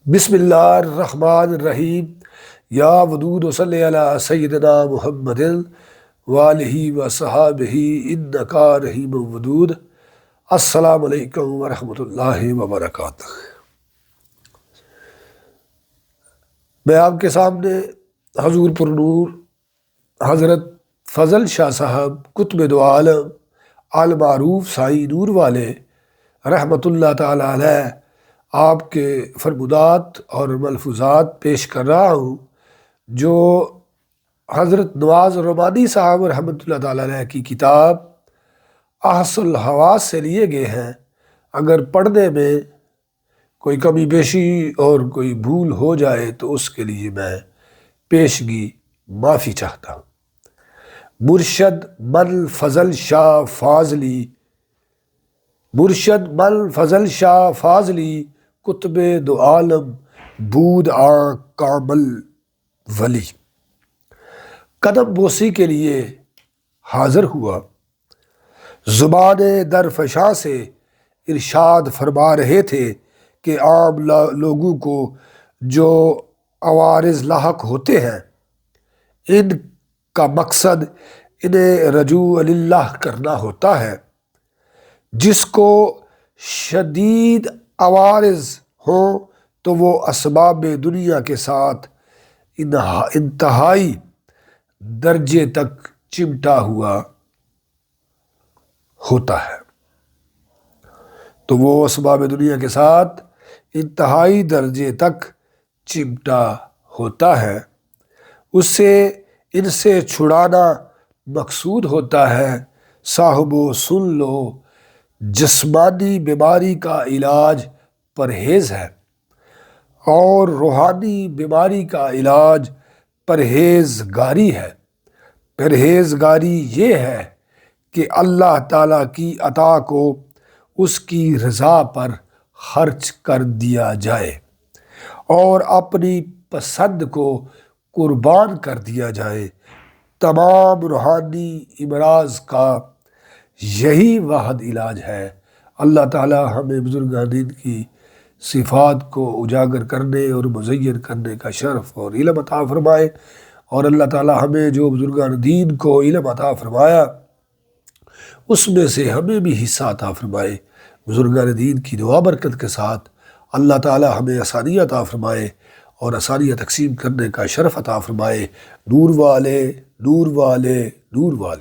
بسم اللہ الرحمن الرحیم یا ودود صلی علی سیدنا محمد وآلہ وصحابہ انکا رحیم ودود۔ السلام علیکم ورحمۃ اللہ وبرکاتہ۔ میں آپ کے سامنے حضور پر نور حضرت فضل شاہ صاحب قطب دو عالم المعروف سائی نور والے رحمۃ اللہ تعالی علیہ آپ کے فرمودات اور ملفوظات پیش کر رہا ہوں، جو حضرت نواز ربانی صاحب رحمۃ اللہ تعالی علیہ کی کتاب احس الحواس سے لیے گئے ہیں۔ اگر پڑھنے میں کوئی کمی بیشی اور کوئی بھول ہو جائے تو اس کے لیے میں پیشگی معافی چاہتا ہوں۔ مرشد مل فضل شاہ فاضلی، مرشد مل فضل شاہ فاضلی قطب دو عالم بود کامل ولی، قدم بوسی کے لیے حاضر ہوا۔ زبان درفشاں سے ارشاد فرما رہے تھے کہ عام لوگوں کو جو عوارض لاحق ہوتے ہیں، ان کا مقصد انہیں رجوع اللہ کرنا ہوتا ہے۔ جس کو شدید عوارض ہوں تو وہ اسباب دنیا کے ساتھ انتہائی درجے تک چمٹا ہوا ہوتا ہے، تو وہ اسباب دنیا کے ساتھ انتہائی درجے تک چمٹا ہوتا ہے۔ اس سے ان سے چھڑانا مقصود ہوتا ہے۔ صاحبو سن لو، جسمانی بیماری کا علاج پرہیز ہے اور روحانی بیماری کا علاج پرہیزگاری ہے۔ پرہیزگاری یہ ہے کہ اللہ تعالیٰ کی عطا کو اس کی رضا پر خرچ کر دیا جائے اور اپنی پسند کو قربان کر دیا جائے۔ تمام روحانی امراض کا یہی واحد علاج ہے۔ اللہ تعالیٰ ہمیں بزرگان دین کی صفات کو اجاگر کرنے اور مزین کرنے کا شرف اور علم عطا فرمائے، اور اللہ تعالیٰ ہمیں جو بزرگان دین کو علم عطا فرمایا اس میں سے ہمیں بھی حصہ عطا فرمائے۔ بزرگان دین کی دعا برکت کے ساتھ اللہ تعالیٰ ہمیں آسانیاں عطا فرمائے اور آسانیاں تقسیم کرنے کا شرف عطا فرمائے۔ نور والے، نور والے، نور والے۔